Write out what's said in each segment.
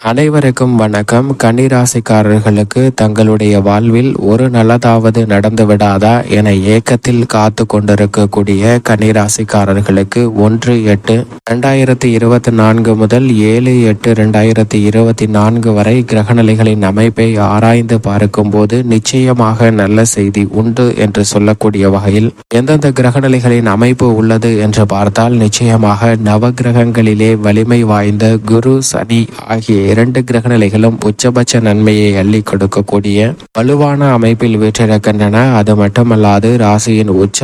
அனைவருக்கும் வணக்கம். கன்னிராசிக்காரர்களுக்கு தங்களுடைய வாழ்வில் ஒரு நல்லதாவது நடந்து விடாதா என ஏக்கத்தில் காத்து கொண்டிருக்கக்கூடிய கன்னிராசிக்காரர்களுக்கு 1/8/2024 முதல் 7/8/2024 வரை கிரகநிலைகளின் அமைப்பை ஆராய்ந்து பார்க்கும்போது நிச்சயமாக நல்ல செய்தி உண்டு என்று சொல்லக்கூடிய வகையில் எந்தெந்த கிரகநிலைகளின் அமைப்பு உள்ளது என்று பார்த்தால் நிச்சயமாக நவகிரகங்களிலே வலிமை வாய்ந்த குரு, சனி ஆகிய 2 கிரகநிலைகளும் உச்சபட்ச நன்மையை அள்ளி கொடுக்கக்கூடிய வலுவான அமைப்பில் வீற்றிருக்கின்றன. அது மட்டுமல்லாது ராசியின் உச்ச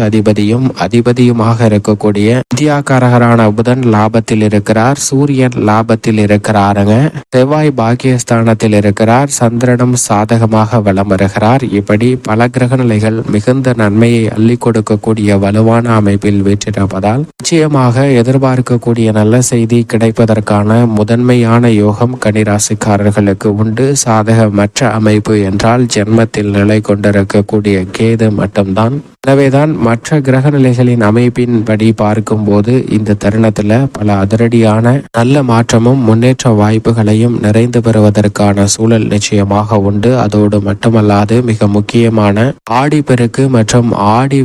அதிபதியுமாக இருக்கக்கூடிய வித்யாகாரகரான புதன் லாபத்தில் இருக்கிறார். சூரியன் லாபத்தில் இருக்கிறாருங்க. செவ்வாய் பாக்கியஸ்தானத்தில் இருக்கிறார். சந்திரனும் சாதகமாக வலம் வருகிறார். இப்படி பல கிரகநிலைகள் மிகுந்த நன்மையை அள்ளி கொடுக்கக்கூடிய வலுவான அமைப்பில் வீற்றிருப்பதால் நிச்சயமாக எதிர்பார்க்கக்கூடிய நல்ல செய்தி கிடைப்பதற்கான முதன்மையான யோகம் கன்னிராசிக்காரர்களுக்கு உண்டு. சாதகமற்ற அமைப்பு என்றால் ஜென்மத்தில் நிலை கொண்டிருக்கக்கூடிய கேது மட்டும்தான். எனவேதான் மற்ற கிரகநிலைகளின் அமைப்பின்படி பார்க்கும்போது இந்த தருணத்துல பல அதிரடியான நல்ல மாற்றமும் முன்னேற்ற வாய்ப்புகளையும் நிறைந்து பெறுவதற்கான சூழல் நிச்சயமாக உண்டு. அதோடு மட்டுமல்லாது மிக முக்கியமான ஆடிப்பெருக்கு மற்றும் ஆடி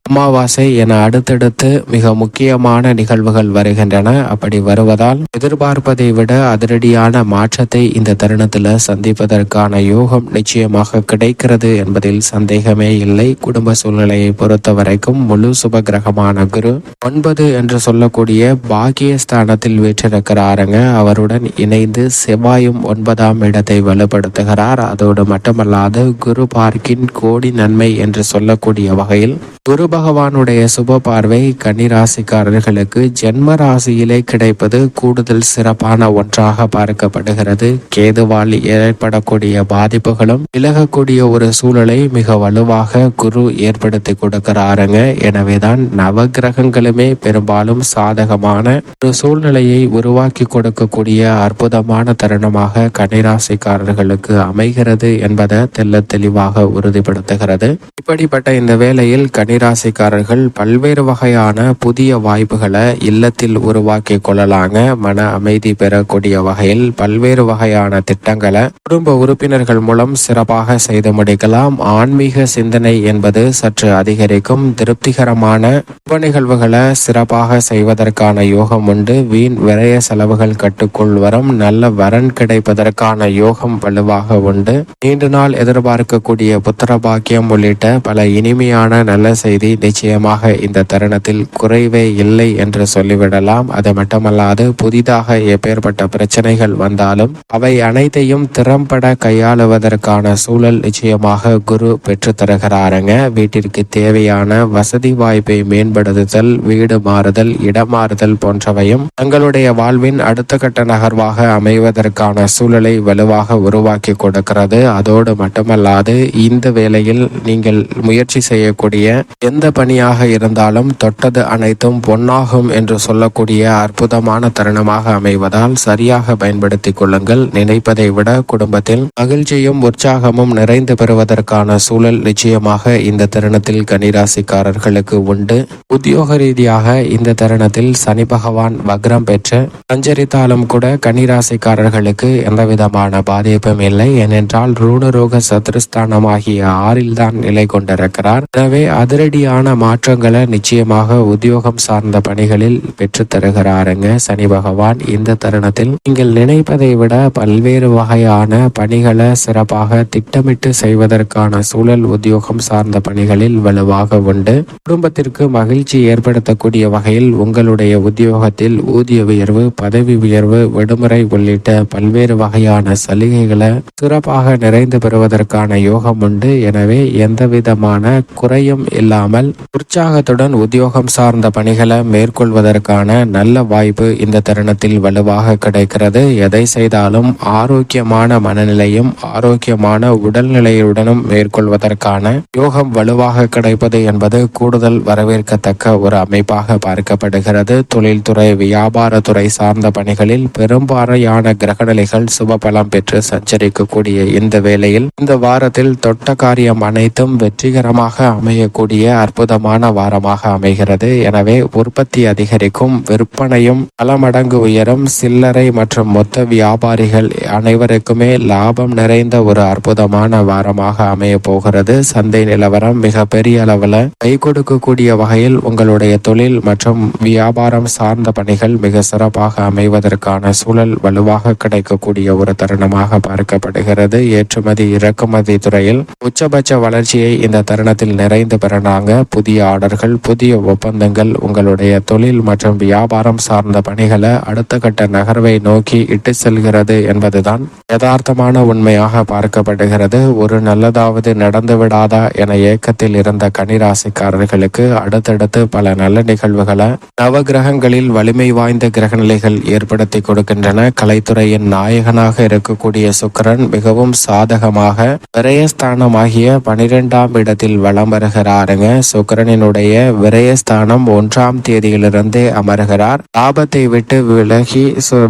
அமாவாசை என அடுத்தடுத்து மிக முக்கியமான நிகழ்வுகள் வருகின்றன. அப்படி வருவதால் எதிர்பார்ப்பதை விட அதிரடியான மாற்றத்தை இந்த தருணத்தில் சந்திப்பதற்கான யோகம் நிச்சயமாக கிடைக்கிறது என்பதில் சந்தேகமே இல்லை. குடும்ப சூழ்நிலையை பொறுத்த வரைக்கும் முழு சுப கிரகமான குரு 9 என்று சொல்லக்கூடிய பாக்கியஸ்தானத்தில் வீற்றிருக்கிறாருங்க. அவருடன் இணைந்து செவ்வாயும் 9ஆம் இடத்தை வலுப்படுத்துகிறார். அதோடு மட்டுமல்லாது குரு பார்க்கின் கோடி நன்மை என்று சொல்லக்கூடிய வகையில் குரு பகவானுடைய சுப பார்வை கன்னிராசிக்காரர்களுக்கு ஜென்ம ராசியிலே கிடைப்பது கூடுதல் சிறப்பான ஒன்றாக பார்க்கப்படுகிறது. கேதுவால் ஏற்படக்கூடிய பாதிப்புகளும் விலகக்கூடிய ஒரு சூழலை மிக வலுவாக குரு ஏற்படுத்தி கொடுக்கிறாருங்க. எனவேதான் நவகிரகங்களுமே பெரும்பாலும் சாதகமான ஒரு சூழ்நிலையை உருவாக்கி கொடுக்கக்கூடிய அற்புதமான தருணமாக கன்னிராசிக்காரர்களுக்கு அமைகிறது என்பதை தெல்ல தெளிவாக உறுதிப்படுத்துகிறது. இப்படிப்பட்ட இந்த வேளையில் கன்னிராசிக்காரர்கள் பல்வேறு வகையான புதிய வாய்ப்புகளை இல்லத்தில் உருவாக்கி கொள்ளலாங்க. மன அமைதி பெறக்கூடிய வகையில் பல்வேறு வகையான திட்டங்களை குடும்ப உறுப்பினர்கள் மூலம் சிறப்பாக செய்து முடிக்கலாம். ஆன்மீக சிந்தனை என்பது சற்று அதிகரிக்கும். திருப்திகரமான சுப நிகழ்வுகளை சிறப்பாக செய்வதற்கான யோகம் உண்டு. வீண் விரய செலவுகள் கட்டுக்குள் வரும். நல்ல வரன் கிடைப்பதற்கான யோகம் வலுவாக உண்டு. நீண்ட நாள் எதிர்பார்க்கக்கூடிய புத்திர பாக்கியம் உள்ளிட்ட பல இனிமையான நல்ல செய்தி நிச்சயமாக இந்த தருணத்தில் குறைவே இல்லை என்று சொல்லிவிடலாம். அது மட்டுமல்லாது புதிதாக எப்பேற்பட்ட பிரச்சனைகள் வந்தாலும் அவை அனைத்தையும் திறம்பட கையாளுவதற்கான சூழல் நிச்சயமாக குரு பெற்று தருகிறாருங்க. வீட்டிற்கு தேவையான வசதி வாய்ப்பை மேம்படுத்துதல், வீடு மாறுதல், இடமாறுதல் போன்றவையும் தங்களுடைய வாழ்வின் அடுத்த கட்ட நகர்வாக அமைவதற்கான சூழலை வலுவாக உருவாக்கி கொடுக்கிறது. அதோடு மட்டுமல்லாது இந்த வேளையில் நீங்கள் முயற்சி செய்யக்கூடிய எந்த பணியாக இருந்தாலும் தொட்டது அனைத்தும் பொன்னாகும் என்று சொல்லக்கூடிய அற்புதமான தருணமாக அமைவதால் சரியாக பயன்படுத்திக் கொள்ளுங்கள். நினைப்பதை விட குடும்பத்தில் மகிழ்ச்சியும் உற்சாகமும் நிறைந்து பெறுவதற்கான சூழல் நிச்சயமாக இந்த தருணத்தில் கன்னிராசிக்காரர்களுக்கு உண்டு. உத்தியோக ரீதியாக இந்த தருணத்தில் சனி பகவான் வக்ரம் பெற்று சஞ்சரித்தாலும் கூட கன்னிராசிக்காரர்களுக்கு எந்தவிதமான பாதிப்பும் இல்லை. ஏனென்றால் ரூணரோக சத்ருஸ்தானம் ஆகிய 6ல் தான் நிலை கொண்டிருக்கிறார். எனவே அதிரடியான மாற்றங்களை நிச்சயமாக உத்தியோகம் சார்ந்த பணிகளில் பெற்று தருகிறாருங்க சனி பகவான். இந்த தருணத்தில் நீங்கள் நினைப்பதை விட பல்வேறு வகையான பணிகளை சிறப்பாக திட்டமிட்டு செய்வதற்கான சூழல் உத்தியோகம் சார்ந்த பணிகளில் வலுவாக உண்டு. குடும்பத்திற்கு மகிழ்ச்சி ஏற்படுத்தக்கூடிய வகையில் உங்களுடைய உத்தியோகத்தில் ஊதிய உயர்வு, பதவி உயர்வு, விடுமுறை உள்ளிட்ட பல்வேறு வகையான சலுகைகளை சிறப்பாக நிறைந்து பெறுவதற்கான யோகம் உண்டு. எனவே எந்தவிதமான குறையும் இல்லாமல் உற்சாகத்துடன் உத்தியோகம் சார்ந்த பணிகளை மேற்கொள்வதற்கான நல்ல வாய்ப்பு இந்த தருணத்தில் வலுவாக கிடைக்கிறது. எதை செய்தாலும் ஆரோக்கியமான மனநிலையும் ஆரோக்கியமான உடல்நிலையுடனும் மேற்கொள்வதற்கான யோகம் வலுவாக கிடைப்பது என்பது கூடுதல் வரவேற்கத்தக்க ஒரு அமைப்பாக பார்க்கப்படுகிறது. தொழில்துறை, வியாபாரத்துறை சார்ந்த பணிகளில் பெரும்பாலான கிரகநிலைகள் சுபபலம் பெற்று சஞ்சரிக்கக்கூடிய இந்த வேளையில் இந்த வாரத்தில் தொட்ட காரியம் அனைத்தும் வெற்றிகரமாக அமையக்கூடிய அற்புதமான வாரமாக அமைகிறது. எனவே உற்பத்தி அதிகரிக்கும், விற்பனையும் பல மடங்கு உயரும். சில்லறை மற்றும் மொத்த வியாபாரிகள் அனைவருக்குமே லாபம் நிறைந்த ஒரு அற்புதமான வாரமாக அமைய போகிறது. சந்தை நிலவரம் மிக பெரிய அளவில் கை கொடுக்கக்கூடிய வகையில் உங்களுடைய தொழில் மற்றும் வியாபாரம் சார்ந்த பணிகள் மிக சிறப்பாக அமைவதற்கான சூழல் வலுவாக கிடைக்கக்கூடிய ஒரு தருணமாக பார்க்கப்படுகிறது. ஏற்றுமதி இறக்குமதி துறையில் உச்சபட்ச வளர்ச்சியை இந்த தருணத்தில் நிறைந்து பெறனாங்க. புதிய ஆர்டர்கள், புதிய ஒப்பந்தங்கள் உங்களுடைய தொழில் மற்றும் வியாபாரம் சார்ந்த பணிகளை அடுத்த கட்ட நகர்வை நோக்கி இட்டு செல்கிறது என்பதுதான் யதார்த்தமான உண்மையாக பார்க்கப்படுகிறது. ஒரு நல்லதாவது நடந்து விடாதா என ஏக்கத்தில் இருந்த கன்னிராசிக்காரர்களுக்கு அடுத்தடுத்து பல நல்ல நிகழ்வுகளை நவகிரகங்களில் வலிமை வாய்ந்த கிரகநிலைகள் ஏற்படுத்தி கொடுக்கின்றன. கலைத்துறையின் நாயகனாக இருக்கக்கூடிய சுக்கிரன் மிகவும் சாதகமாக விரயஸ்தானமாகிய 12ஆம் இடத்தில் வலம் வருகிறாருங்க. சுக்கிரனினுடைய விரயஸ்தானம் 1ஆம் தேதியிலிருந்தே அமர்கிறார். லாபத்தை விட்டு விலகி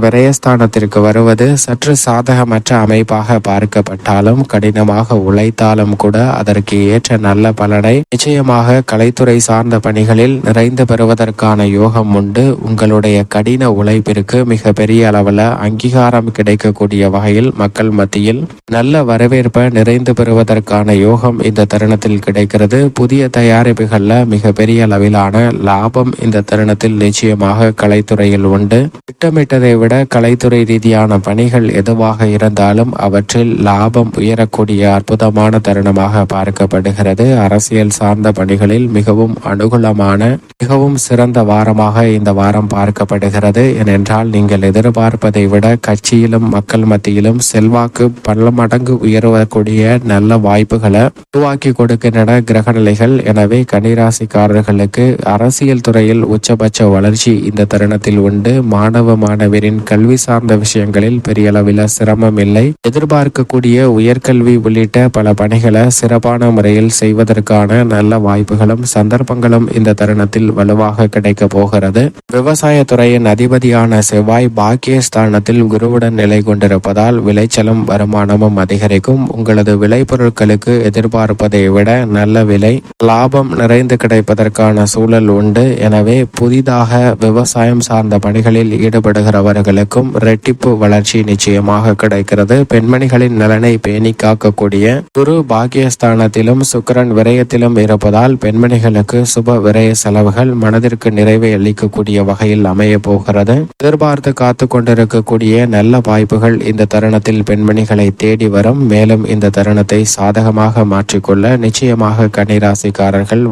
விரயஸ்தானத்திற்கு வருவது சற்று சாதகமற்ற அமைப்பாக பார்க்கப்பட்டாலும், கடினமாக உழைத்தாலும் கூட அதற்கு ஏற்ற நல்ல பலனை நிச்சயமாக கலைத்துறை சார்ந்த பணிகளில் நிறைந்து பெறுவதற்கான யோகம் உண்டு. உங்களுடைய கடின உழைப்பிற்கு மிக பெரிய அளவில் அங்கீகாரம் கிடைக்கக்கூடிய வகையில் மக்கள் மத்தியில் நல்ல வரவேற்பை நிறைந்து பெறுவதற்கான யோகம் இந்த தருணத்தில் கிடைக்கிறது. புதிய தயாரிப்புகள்ல மிக பெரிய அளவிலான லாபம் இந்த தருணத்தில் நிச்சயமாக கலைத்துறையில் உண்டு. திட்டமிட்டதை விட கலைத்துறை ரீதியான பணிகள் எதுவாக இருந்தாலும் அவற்றில் லாபம் உயரக்கூடிய அற்புதமான தருணமாக பார்க்கப்படுகிறது. அரசியல் சார்ந்த பணிகளில் மிகவும் அனுகூலமான, மிகவும் சிறந்த வாரமாக இந்த வாரம் பார்க்கப்படுகிறது. ஏனென்றால் நீங்கள் எதிர்பார்ப்பதை விட கட்சியிலும் மக்கள் மத்தியிலும் செல்வாக்கு பல மடங்கு உயரக்கூடிய நல்ல வாய்ப்புகளை உருவாக்கி கொடுக்கின்றன கிரகநிலைகள். எனவே கன்னிராசிக்காரர்களுக்கு அரசியல் துறையில் உச்சபட்ச வளர்ச்சி இந்த தருணத்தில் உண்டு. மாணவ மாணவரின் கல்வி சார்ந்த விஷயங்களில் பெரிய அளவில் சிரமம் இல்லை. எதிர்பார்க்கக்கூடிய உயர்கல்வி உள்ளிட்ட பல பணிகளை சிறப்பான முறையில் செய்வதற்கான நல்ல வாய்ப்புகளும் சந்தர்ப்பங்களும் இந்த தருணத்தில் வலுவாக கிடைக்க போகிறது. விவசாய துறையின் அதிபதியான செவ்வாய் பாக்கியஸ்தானத்தில் குருவுடன் நிலை கொண்டிருப்பதால் விளைச்சலும் வருமானமும் அதிகரிக்கும். உங்களது விளைபொருட்களுக்கு எதிர்பார்ப்பதை விட நல்ல விலை, லாபம் நிறைந்து கிடைப்பதற்கான சூழல் உண்டு. எனவே புதிதாக விவசாயம் சார்ந்த பணிகளில் ஈடுபடுகிறவர்களுக்கும் இரட்டிப்பு வளர்ச்சி நிச்சயமாக கிடைக்கிறது. பெண்மணிகளின் நலனை பேணி காக்கக்கூடிய குரு பாக்கியஸ்தானத்திலும் சுக்கிரன் விரயத்திலும் இருப்பதால் பெண்மணிகளுக்கு சுப விரய செலவுகள் மனதிற்கு நிறைவை அளிக்கக்கூடிய வகையில் அமைய போகிறது. எதிர்பார்த்து காத்து கொண்டிருக்கக்கூடிய நல்ல வாய்ப்புகள் இந்த தருணத்தில் பெண்மணிகளை தேடி வரும். மேலும் இந்த தருணத்தை சாதகமாக மாற்றிக்கொள்ள நிச்சயமாக கன்னிராசிக்காரர்கள்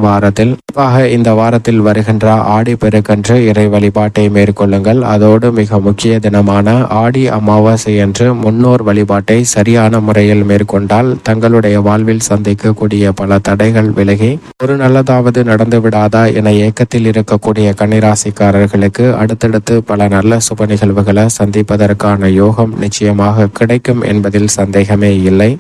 இந்த வாரத்தில் வருகின்ற ஆடி பெருக்கன்று இறை வழிபாட்டை மேற்கொள்ளுங்கள். அதோடு மிக முக்கிய தினமான ஆடி அமாவாசை என்று முன்னோர் வழிபாட்டை சரியான முறையில் மேற்கொண்டால் தங்களுடைய வாழ்வில் சந்திக்கக்கூடிய பல தடைகள் விலகி ஒரு நல்லதாவது நடந்து விடாதா என ஏக்கத்தில் இருக்கக்கூடிய கன்னிராசிக்காரர்களுக்கு அடுத்தடுத்து பல நல்ல சுப நிகழ்வுகளை சந்திப்பதற்கான யோகம் நிச்சயமாக கிடைக்கும் என்பதில் சந்தேகமே இல்லை.